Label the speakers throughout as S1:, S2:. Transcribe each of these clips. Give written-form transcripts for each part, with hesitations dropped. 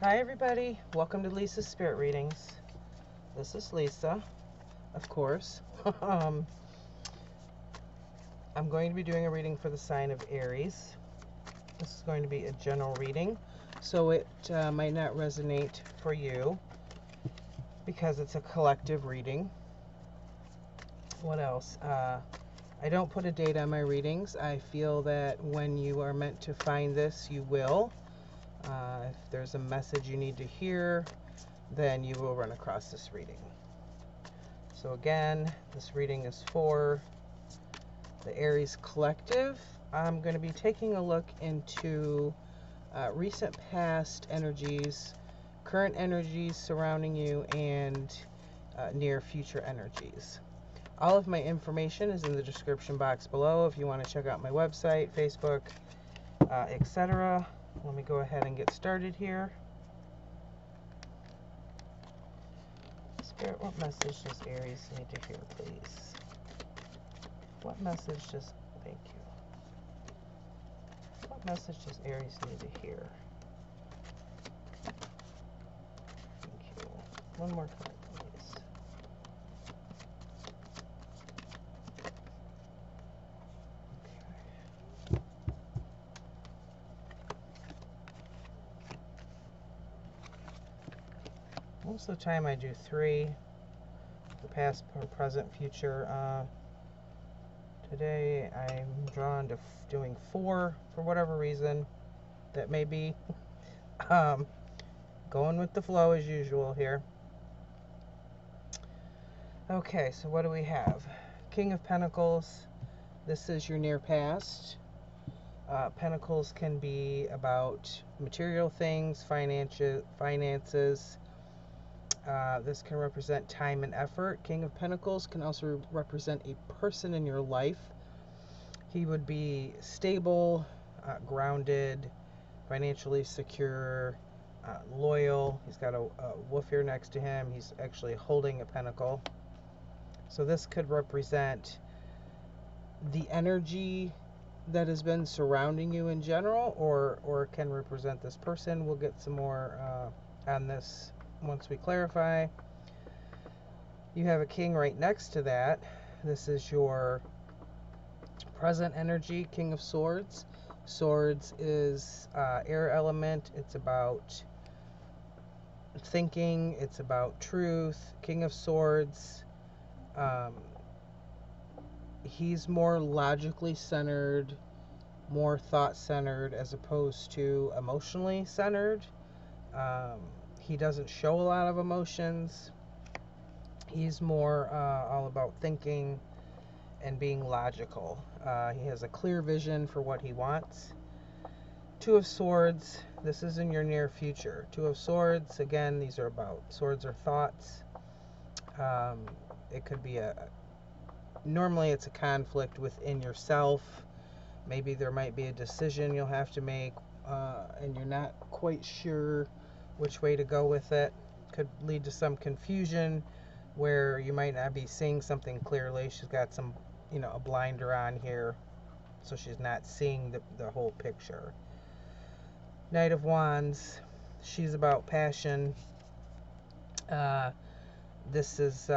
S1: Hi everybody, welcome to Lisa's Spirit Readings. This is Lisa, of course. I'm going to be doing a reading for the sign of Aries. This is going to be a general reading, so it might not resonate for you because it's a collective reading. What else? I don't put a date on my readings. I feel that when you are meant to find this, you will. If there's a message you need to hear, then you will run across this reading. So again, this reading is for the Aries collective. I'm going to be taking a look into recent past energies, current energies surrounding you, and near future energies. All of my information is in the description box below if you want to check out my website, Facebook, etc. Let me go ahead and get started here. Spirit, what message does Aries need to hear, please? What message does, thank you. What message does Aries need to hear? Thank you. One more card, please. Okay. Most of the time I do 3, the past, present, future. Today I'm drawn to doing 4 for whatever reason that may be. Going with the flow as usual here. Okay, so what do we have? King of Pentacles. This is your near past. Pentacles can be about material things, finances. This can represent time and effort. King of Pentacles can also represent a person in your life. He would be stable, grounded, financially secure, loyal. He's got a wolf here next to him. He's actually holding a pentacle. So this could represent the energy that has been surrounding you in general, or can represent this person. We'll get some more on this once we clarify. You have a king right next to that. This is your present energy, King of Swords. Swords is air element. It's about thinking. It's about truth. King of Swords, he's more logically centered, more thought centered, as opposed to emotionally centered. He doesn't show a lot of emotions. He's more all about thinking and being logical. He has a clear vision for what he wants. Two of Swords, this is in your near future. Two of Swords, again, these are about, swords are thoughts. It could be normally it's a conflict within yourself. Maybe there might be a decision you'll have to make, and you're not quite sure which way to go with it. Could lead to some confusion where you might not be seeing something clearly. She's got some, a blinder on here, so she's not seeing the whole picture. Knight of Wands, she's about passion. This is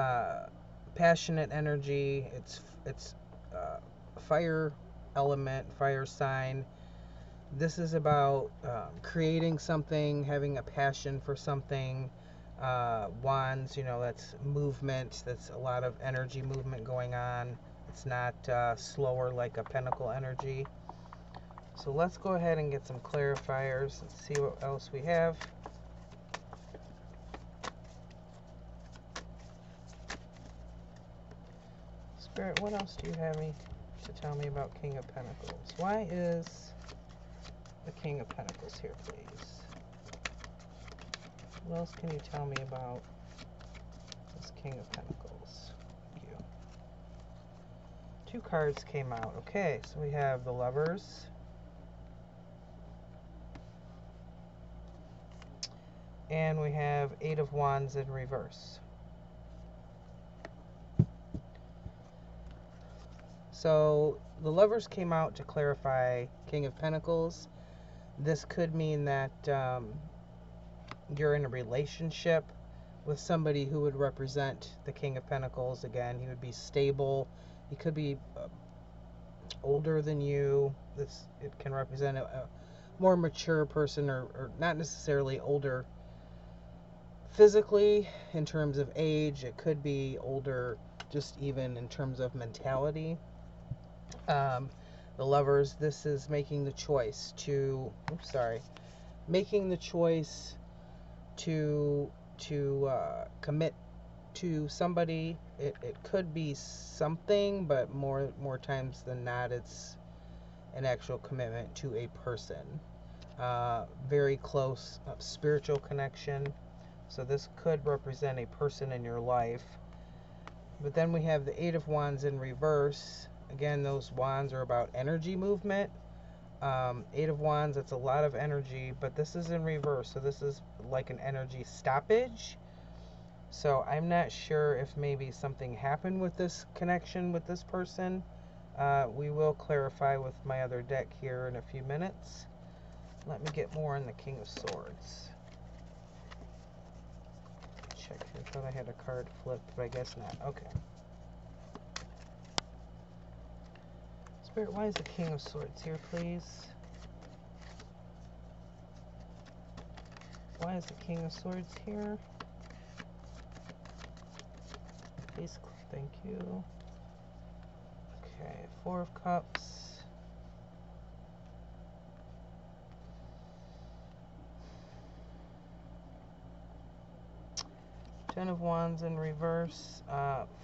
S1: passionate energy. It's fire element, fire sign. This is about creating something, having a passion for something. Wands, that's movement. That's a lot of energy movement going on. It's not slower like a pentacle energy. So let's go ahead and get some clarifiers and see what else we have. Spirit, what else do you have to tell me about King of Pentacles? Why is the King of Pentacles here, please? What else can you tell me about this King of Pentacles? Thank you. 2 cards came out. Okay, so we have the Lovers. And we have 8 of Wands in reverse. So the Lovers came out to clarify King of Pentacles. This could mean that you're in a relationship with somebody who would represent the King of Pentacles. Again, he would be stable. He could be older than you. It can represent a more mature person, or not necessarily older physically in terms of age. It could be older just even in terms of mentality. The Lovers, this is making the choice to, making the choice to commit to somebody. It could be something, but more times than not, it's an actual commitment to a person. Very close spiritual connection. So this could represent a person in your life. But then we have the Eight of Wands in reverse. Again, those wands are about energy movement. Eight of Wands, it's a lot of energy, but this is in reverse. So this is like an energy stoppage. So I'm not sure if maybe something happened with this connection with this person. We will clarify with my other deck here in a few minutes. Let me get more on the King of Swords. Check here. I thought I had a card flipped, but I guess not. Okay. Spirit, why is the King of Swords here, please? Why is the King of Swords here? Please, thank you. Okay, Four of Cups. Ten of Wands in reverse.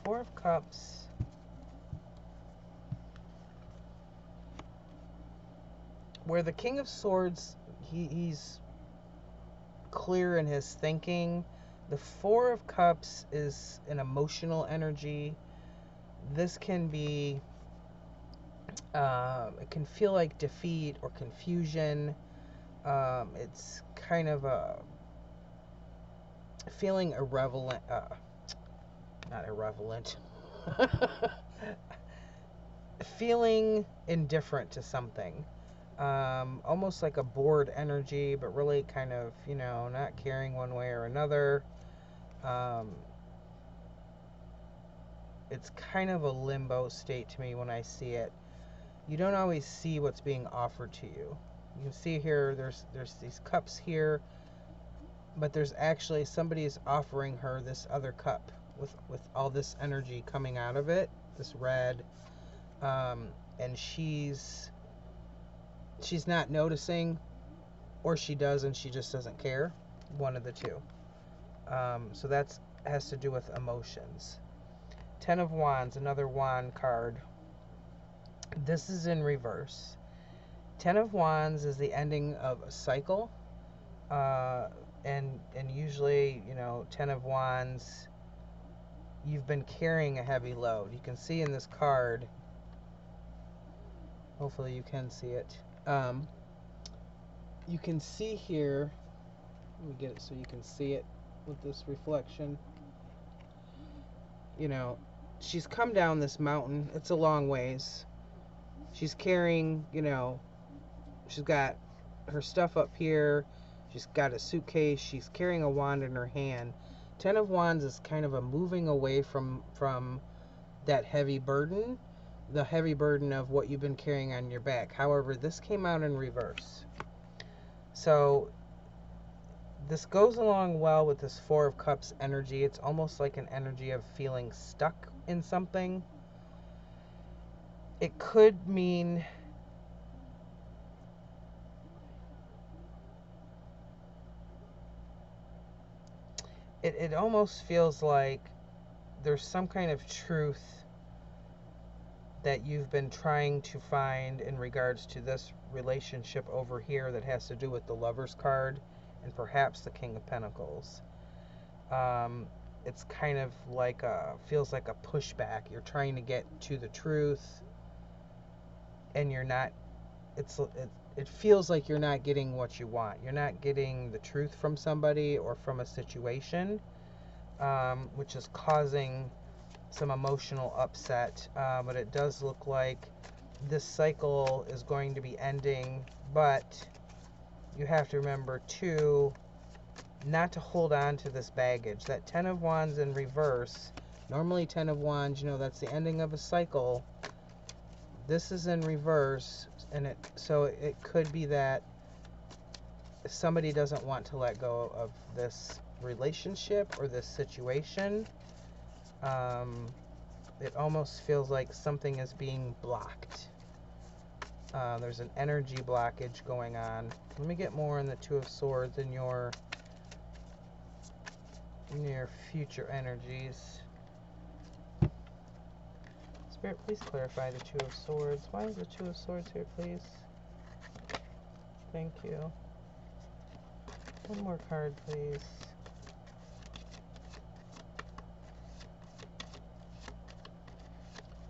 S1: Four of Cups. Where the King of Swords, he's clear in his thinking. The Four of Cups is an emotional energy. This can be, it can feel like defeat or confusion. It's kind of a feeling irrelevant, not irrelevant, feeling indifferent to something. Almost like a bored energy, but really kind of, not caring one way or another. It's kind of a limbo state to me when I see it. You don't always see what's being offered to you. You can see here, there's these cups here, but there's actually somebody is offering her this other cup with all this energy coming out of it, this red, and she's not noticing, or she does and she just doesn't care. One of the two. So that has to do with emotions. Ten of Wands, another wand card. This is in reverse. Ten of Wands is the ending of a cycle. And usually, Ten of Wands, you've been carrying a heavy load. You can see in this card, hopefully you can see it. You can see here, let me get it so you can see it with this reflection. She's come down this mountain. It's a long ways. She's carrying, she's got her stuff up here. She's got a suitcase. She's carrying a wand in her hand. Ten of Wands is kind of a moving away from that heavy burden, the heavy burden of what you've been carrying on your back. However, this came out in reverse. So this goes along well with this Four of Cups energy. It's almost like an energy of feeling stuck in something. It could mean it almost feels like there's some kind of truth that you've been trying to find in regards to this relationship over here that has to do with the Lovers card and perhaps the King of Pentacles. It's kind of like feels like a pushback. You're trying to get to the truth, and you're not. It feels like you're not getting what you want. You're not getting the truth from somebody or from a situation, which is causing some emotional upset. But it does look like this cycle is going to be ending. But you have to remember too, not to hold on to this baggage. That 10 of Wands in reverse, normally 10 of Wands, that's the ending of a cycle. This is in reverse, and so it could be that somebody doesn't want to let go of this relationship or this situation. It almost feels like something is being blocked. There's an energy blockage going on. Let me get more in the Two of Swords in your future energies. Spirit, please clarify the Two of Swords. Why is the Two of Swords here, please? Thank you. One more card, please.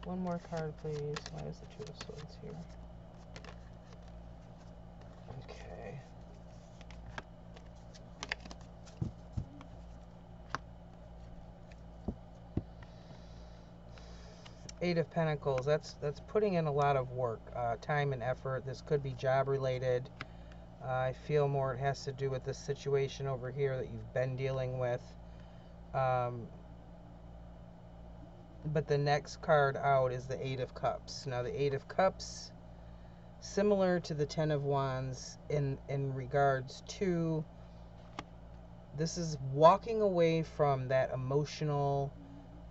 S1: One more card, please. Why is the Two of Swords here? Okay. Eight of Pentacles. That's putting in a lot of work, time and effort. This could be job related. I feel more it has to do with this situation over here that you've been dealing with. But the next card out is the Eight of Cups. Now the Eight of Cups, similar to the Ten of Wands in regards to, this is walking away from that emotional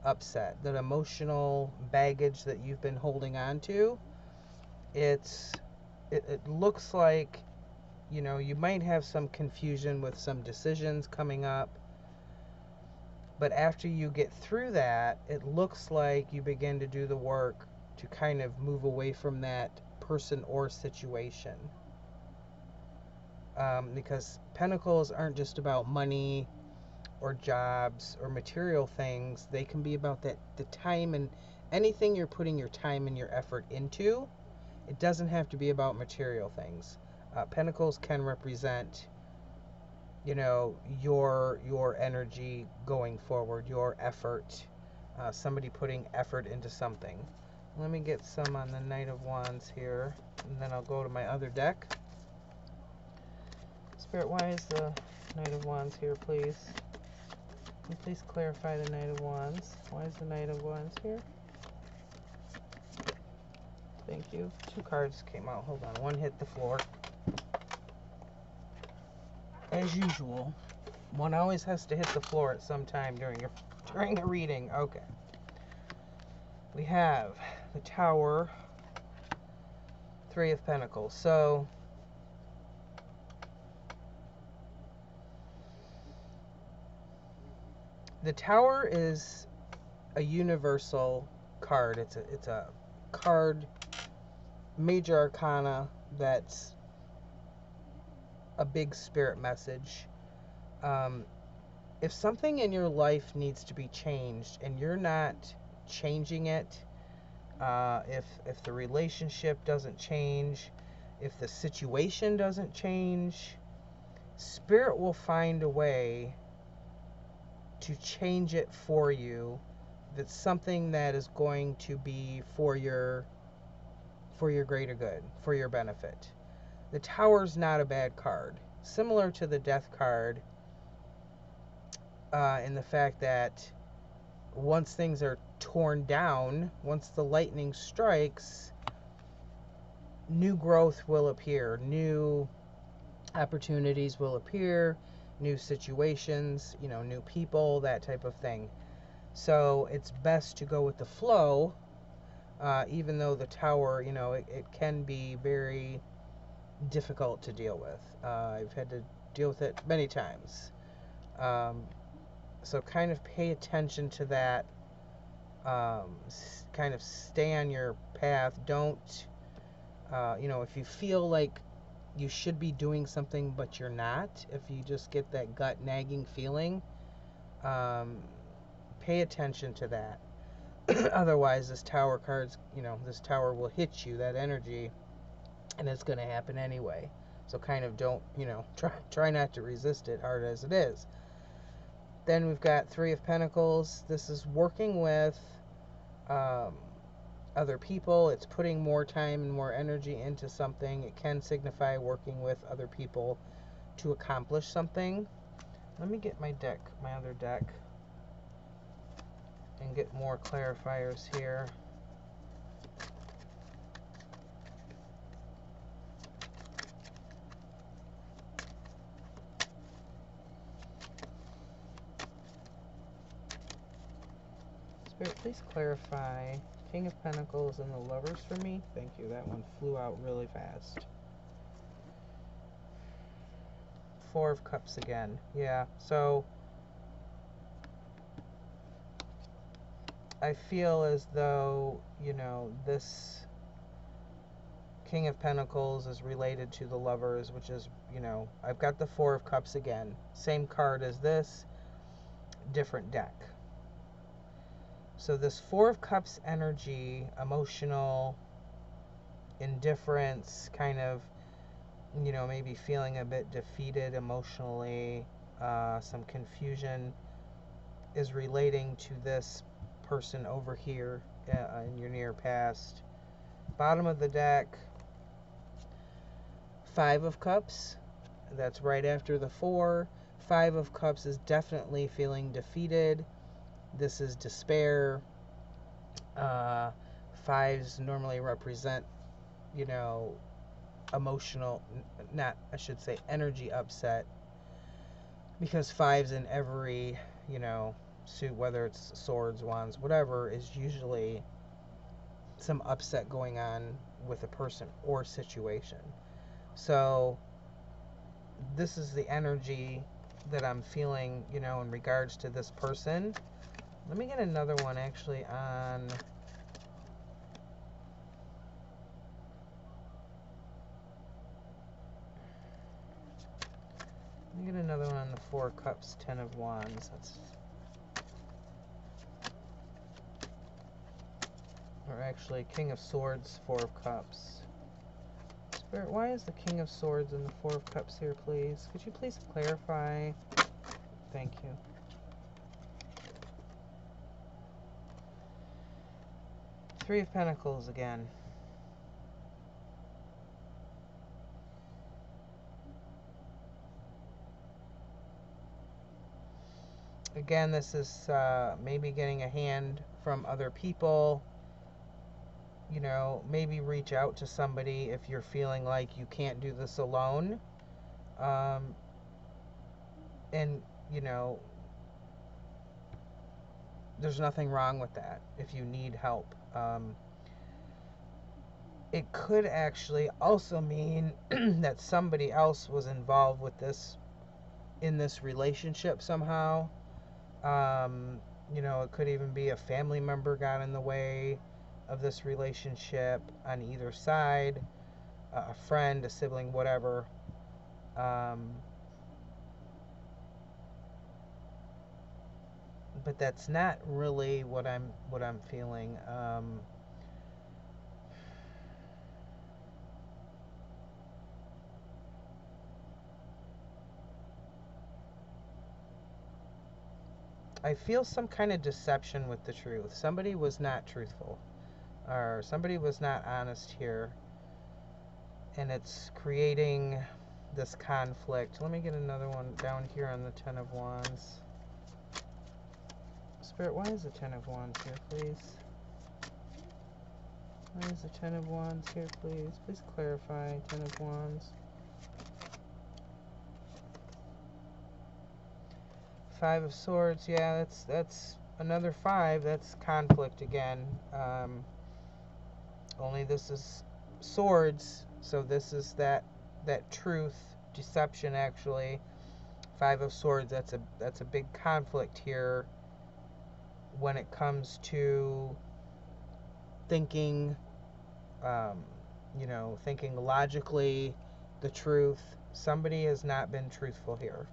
S1: upset, that emotional baggage that you've been holding on to. It looks like, you might have some confusion with some decisions coming up. But after you get through that, it looks like you begin to do the work to kind of move away from that person or situation. Because Pentacles aren't just about money or jobs or material things. They can be about the time and anything you're putting your time and your effort into. It doesn't have to be about material things. Pentacles can represent, your energy going forward, your effort, somebody putting effort into something. Let me get some on the Knight of Wands here, and then I'll go to my other deck. Spirit, why is the Knight of Wands here, please? Can you please clarify the Knight of Wands? Why is the Knight of Wands here? Thank you. Two cards came out. Hold on. One hit the floor. As usual, one always has to hit the floor at some time during a reading. Okay. We have the Tower, Three of Pentacles. So the Tower is a universal card. It's a card, major arcana, that's a big spirit message. If something in your life needs to be changed and you're not changing it, if the relationship doesn't change, if the situation doesn't change, Spirit will find a way to change it for you. That's something that is going to be for your greater good, for your benefit. The Tower's not a bad card. Similar to the Death card, in the fact that once things are torn down, once the lightning strikes, new growth will appear, new opportunities will appear, new situations, new people, that type of thing. So it's best to go with the flow, even though the Tower, it can be very difficult to deal with. I've had to deal with it many times. So kind of pay attention to that. Kind of stay on your path. Don't, if you feel like you should be doing something but you're not, if you just get that gut nagging feeling, pay attention to that. Otherwise, this Tower card's, this Tower will hit you, that energy, and it's going to happen anyway. So kind of don't, try not to resist it, hard as it is. Then we've got Three of Pentacles. This is working with other people. It's putting more time and more energy into something. It can signify working with other people to accomplish something. Let me get my deck, my other deck, and get more clarifiers here. Spirit, please clarify King of Pentacles and the Lovers for me. Thank you. That one flew out really fast. Four of Cups again. Yeah, so I feel as though, you know, this King of Pentacles is related to the Lovers, which is, you know, I've got the Four of Cups again. Same card as this, different deck. So this Four of Cups energy, emotional, indifference, kind of, you know, maybe feeling a bit defeated emotionally, some confusion, is relating to this person over here in your near past. Bottom of the deck, Five of Cups. That's right after the Four. Five of Cups is definitely feeling defeated. This is despair. Fives normally represent, you know, emotional, not, I should say, energy upset. Because fives in every, you know, suit, whether it's swords, wands, whatever, is usually some upset going on with a person or situation. So this is the energy that I'm feeling, you know, in regards to this person. Let me get another one actually on the Four of Cups, Ten of Wands. Or actually, King of Swords, Four of Cups. Spirit, why is the King of Swords and the Four of Cups here, please? Could you please clarify? Thank you. Three of Pentacles again. Again, this is maybe getting a hand from other people. You know, maybe reach out to somebody if you're feeling like you can't do this alone. And, you know, there's nothing wrong with that if you need help. It could actually also mean that somebody else was involved with this, in this relationship somehow. You know, it could even be a family member got in the way of this relationship on either side, a friend, a sibling, whatever. But that's not really what I'm feeling. I feel some kind of deception with the truth. Somebody was not truthful, or somebody was not honest here, and it's creating this conflict. Let me get another one down here on the Ten of Wands. Spirit, why is the Ten of Wands here, please? Why is the Ten of Wands here, please? Please clarify, Ten of Wands. Five of Swords, yeah, that's another five. That's conflict again. Only this is swords, so this is that truth, deception actually. Five of Swords, that's a big conflict here when it comes to thinking, you know, thinking logically, the truth. Somebody has not been truthful here.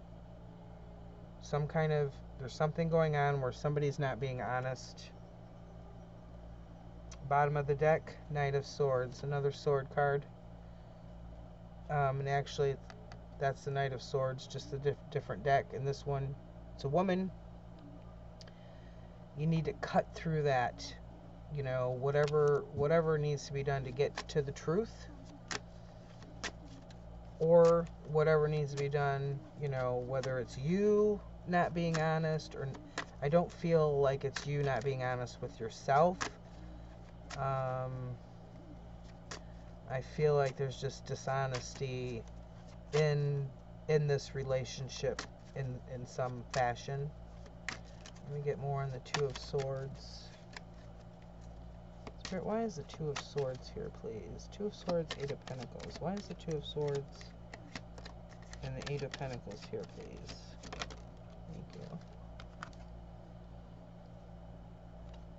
S1: There's something going on where somebody's not being honest. Bottom of the deck, Knight of Swords, another sword card. And actually, that's the Knight of Swords, just a different deck. And this one, it's a woman. You need to cut through that, you know, whatever needs to be done to get to the truth. or whatever needs to be done, you know, whether it's you not being honest, or I don't feel like it's you not being honest with yourself. I feel like there's just dishonesty in this relationship in some fashion. Let me get more on the Two of Swords. Spirit, why is the Two of Swords here, please? Two of Swords, Eight of Pentacles. Why is the Two of Swords and the Eight of Pentacles here, please? Thank you.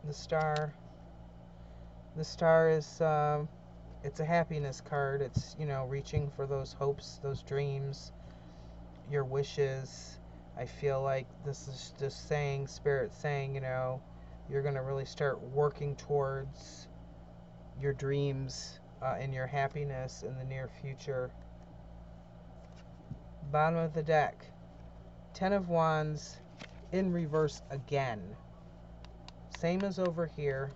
S1: The Star. The Star is, it's a happiness card. It's, you know, reaching for those hopes, those dreams, your wishes. I feel like this is just saying, Spirit saying, you know, you're going to really start working towards your dreams and your happiness in the near future. Bottom of the deck. Ten of Wands in reverse again. Same as over here.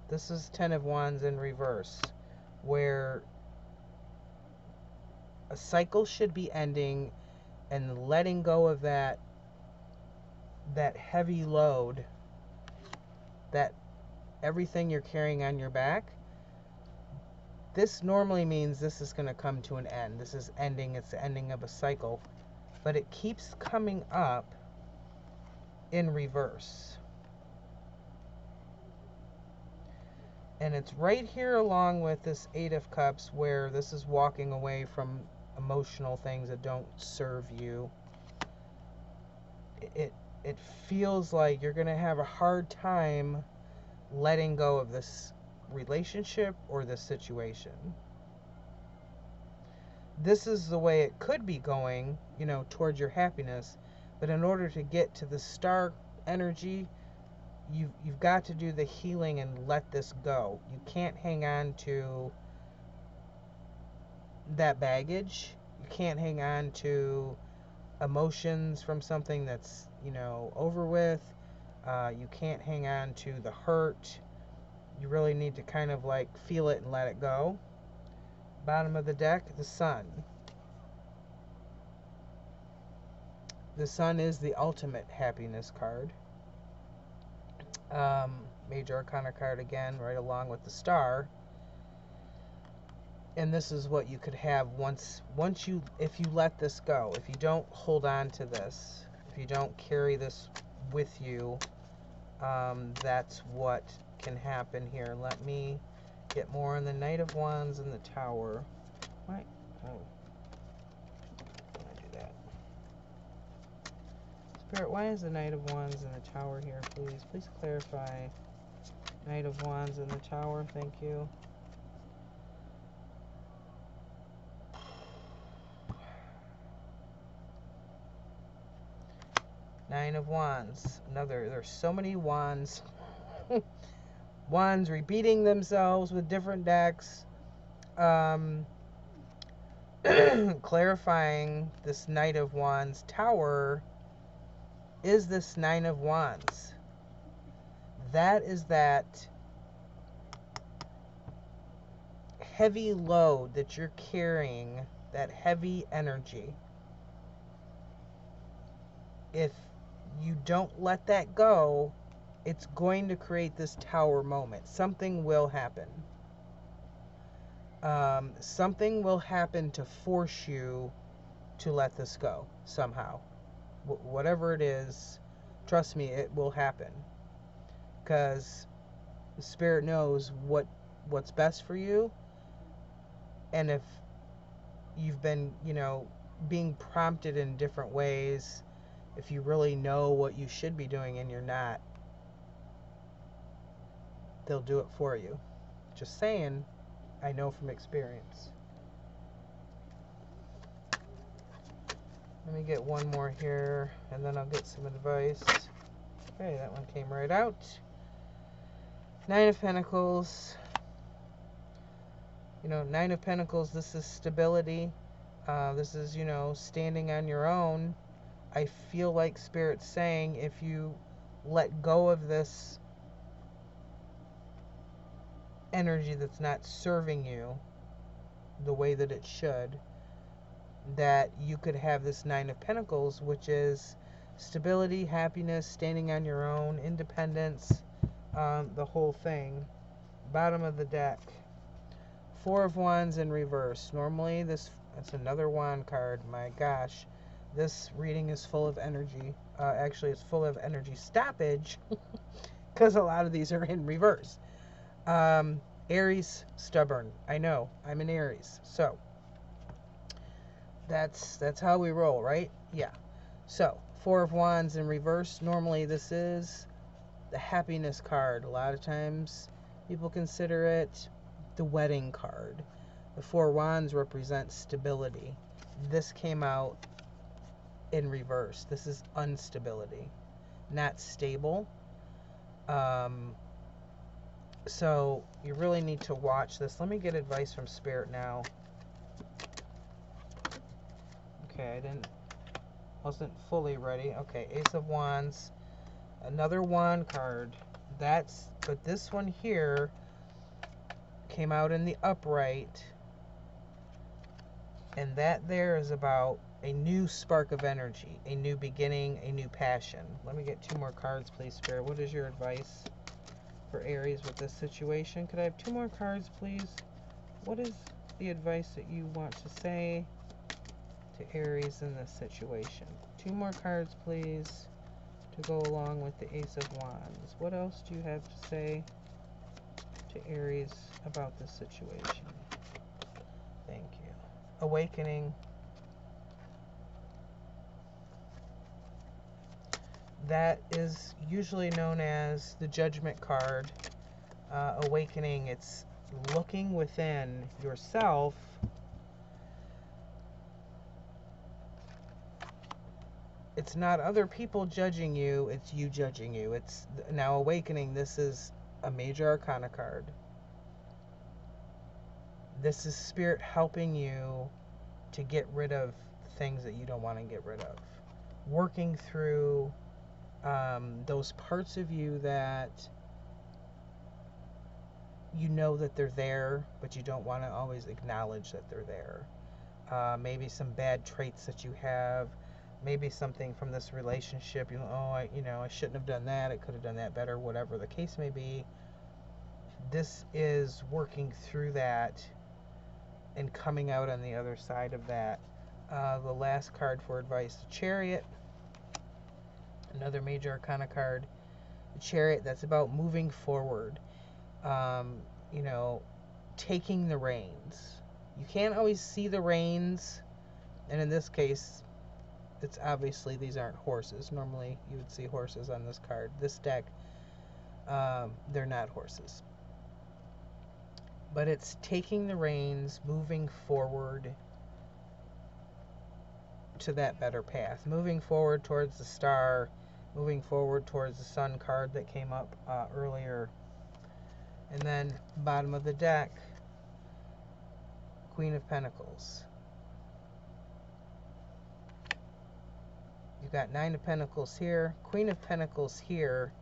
S1: This is Ten of Wands in reverse, where a cycle should be ending and letting go of that heavy load, that everything you're carrying on your back. This normally means this is going to come to an end. This is ending. It's the ending of a cycle. But it keeps coming up in reverse. And it's right here along with this Eight of Cups, where this is walking away from emotional things that don't serve you. It feels like you're going to have a hard time letting go of this relationship or this situation. This is the way it could be going, you know, towards your happiness. But in order to get to the Star energy, you've got to do the healing and let this go. You can't hang on to that baggage. You can't hang on to emotions from something that's, you know, over with. You can't hang on to the hurt. You really need to kind of like feel it and let it go. Bottom of the deck, the Sun. The Sun is the ultimate happiness card. Major Arcana card again, right along with the Star. And this is what you could have if you let this go, if you don't hold on to this, if you don't carry this with you, that's what can happen here. Let me get more on the Knight of Wands and the Tower. Why? Oh, can I do that? Spirit, why is the Knight of Wands and the Tower here, please? Please clarify. Knight of Wands and the Tower, thank you. Nine of Wands. There's so many wands. Wands repeating themselves with different decks. Clarifying this Knight of Wands. Tower is this Nine of Wands. That is that heavy load that you're carrying, that heavy energy. If you don't let that go, it's going to create this Tower moment. Something will happen. Something will happen to force you to let this go somehow. Whatever it is, trust me, it will happen. Because the Spirit knows what's best for you. And if you've been, you know, being prompted in different ways, if you really know what you should be doing and you're not, they'll do it for you. Just saying, I know from experience. Let me get one more here, and then I'll get some advice. Okay, that one came right out. Nine of Pentacles. You know, Nine of Pentacles, this is stability. This is, you know, standing on your own. I feel like Spirit's saying if you let go of this energy that's not serving you, the way that it should, that you could have this Nine of Pentacles, which is stability, happiness, standing on your own, independence, the whole thing. Bottom of the deck, Four of Wands in reverse. Normally that's another wand card. My gosh, this reading is full of energy. Actually, it's full of energy stoppage because a lot of these are in reverse. Aries, stubborn. I know, I'm an Aries, so that's how we roll, right? Yeah. So, Four of Wands in reverse. Normally this is the happiness card. A lot of times people consider it the wedding card. The Four Wands represents stability. This came out in reverse. This is instability, not stable. So you really need to watch this. Let me get advice from Spirit now. Okay, wasn't fully ready. Okay, Ace of Wands, another wand card. But this one here came out in the upright, and that there is about a new spark of energy, a new beginning, a new passion. Let me get two more cards, please, Spirit. What is your advice for Aries with this situation? Could I have two more cards, please? What is the advice that you want to say to Aries in this situation? Two more cards, please, to go along with the Ace of Wands. What else do you have to say to Aries about this situation? Thank you. Awakening. That is usually known as the Judgment card. Awakening, it's looking within yourself it's not other people judging you, it's you judging you. It's now awakening. This is a major arcana card. This is Spirit helping you to get rid of things that you don't want to get rid of. Working through those parts of you that you know that they're there, but you don't want to always acknowledge that they're there. Maybe some bad traits that you have. Maybe something from this relationship. I shouldn't have done that. I could have done that better. Whatever the case may be. This is working through that and coming out on the other side of that. The last card for advice, the Chariot. Another major arcana card. The Chariot, that's about moving forward. Taking the reins. You can't always see the reins, and in this case, it's obviously these aren't horses. Normally, you would see horses on this card. This deck, they're not horses. But it's taking the reins, moving forward to that better path. Moving forward towards the star, moving forward towards the sun card that came up earlier. And then, bottom of the deck, Queen of Pentacles. You've got Nine of Pentacles here, Queen of Pentacles here.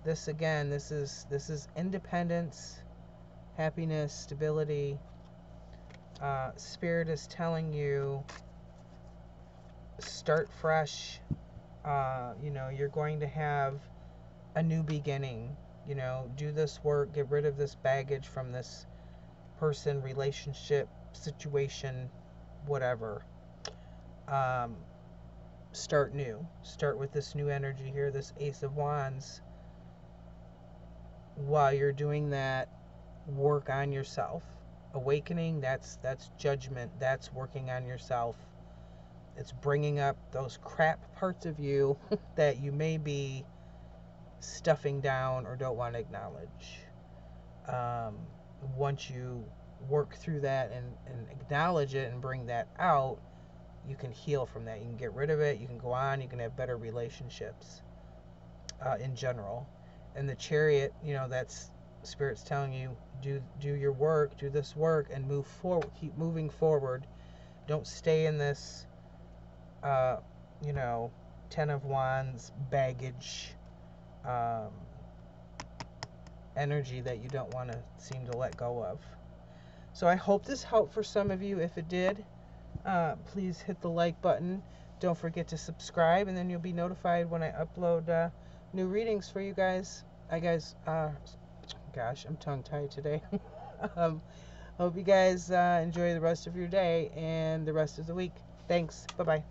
S1: This again, this is independence, happiness, stability. Spirit is telling you, start fresh. You're going to have a new beginning. Do this work, get rid of this baggage from this person, relationship, situation, whatever. Start new. Start with this new energy here, this Ace of Wands. While you're doing that, work on yourself. Awakening, that's judgment. That's working on yourself. It's bringing up those crap parts of you that you may be stuffing down or don't want to acknowledge. Once you work through that and acknowledge it and bring that out, you can heal from that. You can get rid of it. You can go on. You can have better relationships in general. And the Chariot, that's Spirit's telling you, do your work, do this work, and move forward. Keep moving forward. Don't stay in this, Ten of Wands baggage energy that you don't want to seem to let go of. So I hope this helped for some of you. If it did, please hit the like button. Don't forget to subscribe, and then you'll be notified when I upload new readings for you guys. Gosh, I'm tongue-tied today. Hope you guys enjoy the rest of your day and the rest of the week. Thanks. Bye-bye.